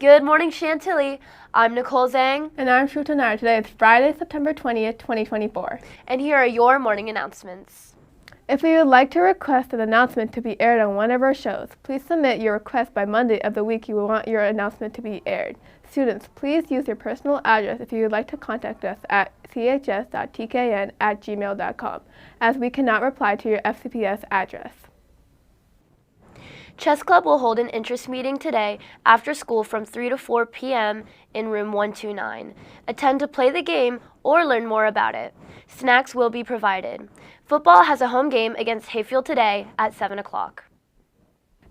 Good morning, Chantilly. I'm Nicole Zhang. And I'm Shruta Nair. Today is Friday, September 20th, 2024. And here are your morning announcements. If you would like to request an announcement to be aired on one of our shows, please submit your request by Monday of the week you want your announcement to be aired. Students, please use your personal address if you would like to contact us at chs.tkn@gmail.com, as we cannot reply to your FCPS address. Chess Club will hold an interest meeting today after school from 3 to 4 p.m. in room 129. Attend to play the game or learn more about it. Snacks will be provided. Football has a home game against Hayfield today at 7 o'clock.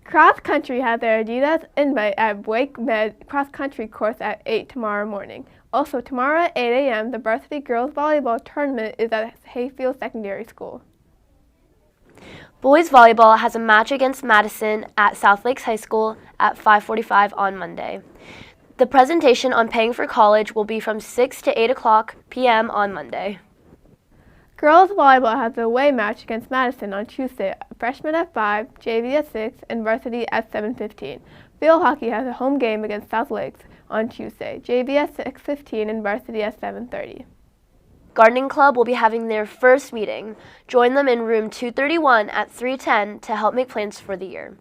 Cross Country has their Adidas invite at Wake Med Cross Country course at 8 tomorrow morning. Also, tomorrow at 8 a.m., the varsity girls volleyball tournament is at Hayfield Secondary School. Boys volleyball has a match against Madison at South Lakes High School at 5:45 on Monday. The presentation on paying for college will be from 6 to 8 o'clock p.m. on Monday. Girls volleyball has a away match against Madison on Tuesday, freshmen at 5, JV at 6, and varsity at 7:15. Field hockey has a home game against South Lakes on Tuesday, JV at 6:15 and varsity at 7:30. Gardening Club will be having their first meeting. Join them in room 231 at 3:10 to help make plans for the year.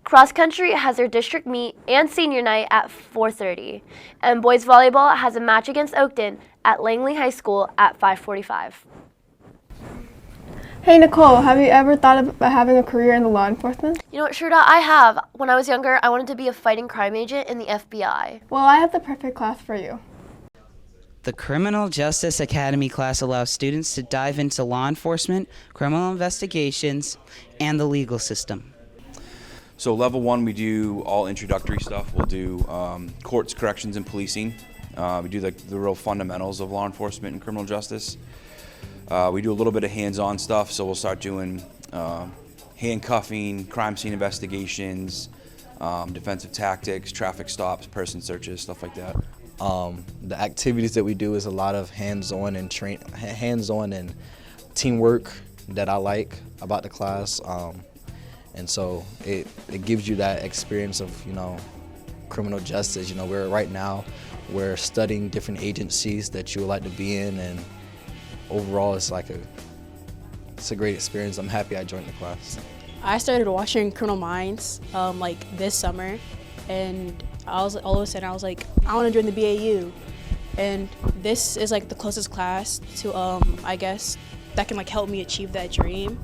Cross Country has their district meet and senior night at 4:30. And boys volleyball has a match against Oakton at Langley High School at 5:45. Hey Nicole, have you ever thought about having a career in the law enforcement? You know what, Shruta, I have. When I was younger, I wanted to be a fighting crime agent in the FBI. Well, I have the perfect class for you. The Criminal Justice Academy class allows students to dive into law enforcement, criminal investigations, and the legal system. So level 1, we do all introductory stuff. We'll do courts, corrections, and policing. We do the real fundamentals of law enforcement and criminal justice. We do a little bit of hands-on stuff, so we'll start doing handcuffing, crime scene investigations, defensive tactics, traffic stops, person searches, stuff like that. The activities that we do is a lot of hands-on and teamwork that I like about the class, and so it gives you that experience of criminal justice. Right now we're studying different agencies that you would like to be in, and overall it's a great experience. I'm happy I joined the class. I started watching Criminal Minds this summer, and all of a sudden I was like, I want to join the BAU, and this is the closest class to I guess that can help me achieve that dream,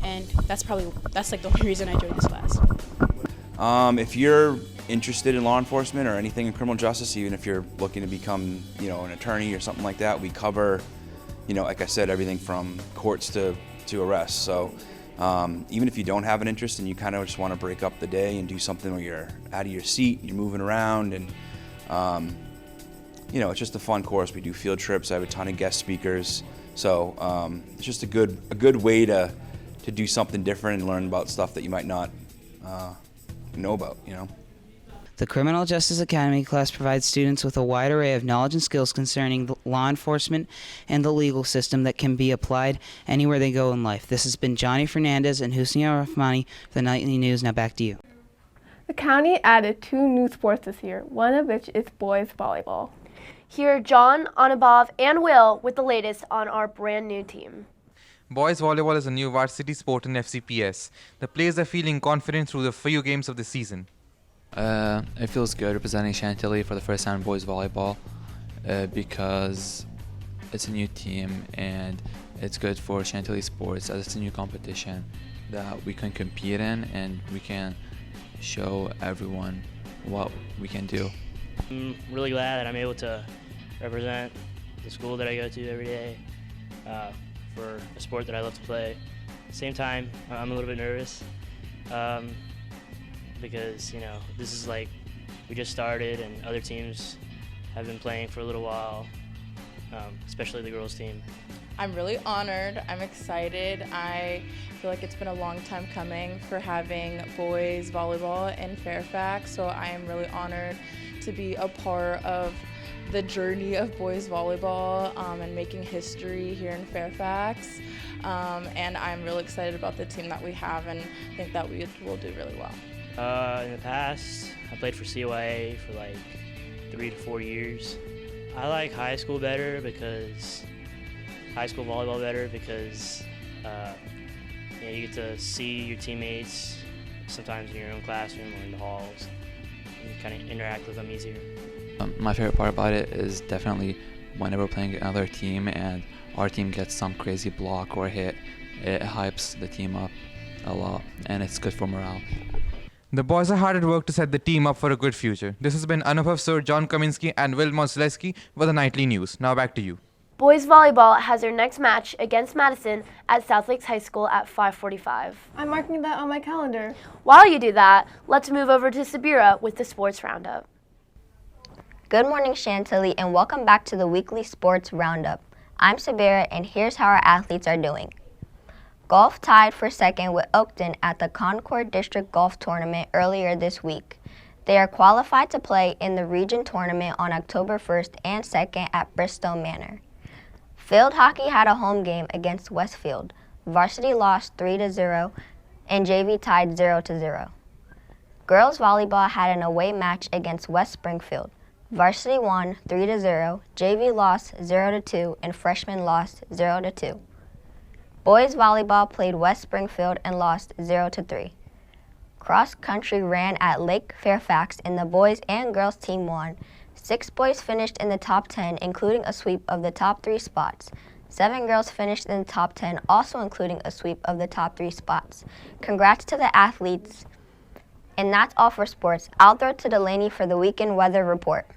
and that's the only reason I joined this class. If you're interested in law enforcement or anything in criminal justice, even if you're looking to become an attorney or something like that, we cover like I said, everything from courts to arrests. So even if you don't have an interest and you kind of just want to break up the day and do something where you're out of your seat, you're moving around, and it's just a fun course. We do field trips. I have a ton of guest speakers, so it's just a good way to do something different and learn about stuff that you might not know about. The Criminal Justice Academy class provides students with a wide array of knowledge and skills concerning law enforcement and the legal system that can be applied anywhere they go in life. This has been Johnny Fernandez and Husniya Rahmani for the Nightly News. Now back to you. The county added 2 new sports this year, one of which is boys volleyball. Here are John, Anubhav, and Will with the latest on our brand new team. Boys volleyball is a new varsity sport in FCPS. The players are feeling confident through the few games of the season. It feels good representing Chantilly for the first time in boys volleyball because it's a new team and it's good for Chantilly sports as it's a new competition that we can compete in and we can show everyone what we can do. I'm really glad that I'm able to represent the school that I go to every day for a sport that I love to play. At the same time, I'm a little bit nervous. Because this is we just started and other teams have been playing for a little while, especially the girls team. I'm really honored. I'm excited. I feel like it's been a long time coming for having boys volleyball in Fairfax, so I am really honored to be a part of the journey of boys volleyball and making history here in Fairfax. And I'm really excited about the team that we have and think that we will do really well. In the past, I played for CYA for like 3 to 4 years. I like high school better because high school volleyball better because you get to see your teammates sometimes in your own classroom or in the halls. You kind of interact with them easier. My favorite part about it is definitely whenever we're playing another team and our team gets some crazy block or hit, it hypes the team up a lot and it's good for morale. The boys are hard at work to set the team up for a good future. This has been Anubhav Sur, John Kominski and Will Modzelewski for the Nightly News. Now back to you. Boys volleyball has their next match against Madison at South Lakes High School at 5:45. I'm marking that on my calendar. While you do that, let's move over to Sabirah with the Sports Roundup. Good morning, Chantilly, and welcome back to the weekly Sports Roundup. I'm Sabirah, and here's how our athletes are doing. Golf tied for second with Oakton at the Concord District Golf Tournament earlier this week. They are qualified to play in the region tournament on October 1st and 2nd at Bristol Manor. Field hockey had a home game against Westfield. Varsity lost 3-0 and JV tied 0-0. Girls volleyball had an away match against West Springfield. Varsity won 3-0, JV lost 0-2, and freshmen lost 0-2. Boys volleyball played West Springfield and lost 0-3. Cross country ran at Lake Fairfax and the boys and girls team won. 6 boys finished in the top 10, including a sweep of the top 3 spots. 7 girls finished in the top 10, also including a sweep of the top 3 spots. Congrats to the athletes. And that's all for sports. I'll throw to Delaney for the weekend weather report.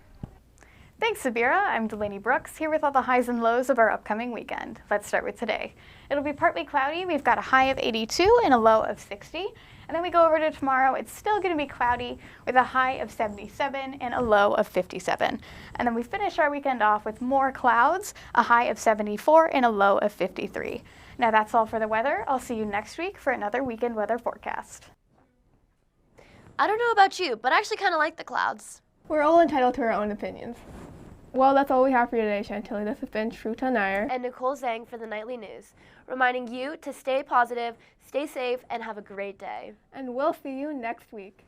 Thanks, Sabirah. I'm Delaney Brooks, here with all the highs and lows of our upcoming weekend. Let's start with today. It'll be partly cloudy. We've got a high of 82 and a low of 60. And then we go over to tomorrow. It's still going to be cloudy with a high of 77 and a low of 57. And then we finish our weekend off with more clouds, a high of 74 and a low of 53. Now that's all for the weather. I'll see you next week for another weekend weather forecast. I don't know about you, but I actually kind of like the clouds. We're all entitled to our own opinions. Well, that's all we have for you today, Chantilly. This has been Shruta Nair and Nicole Zhang for the Nightly News, reminding you to stay positive, stay safe, and have a great day. And we'll see you next week.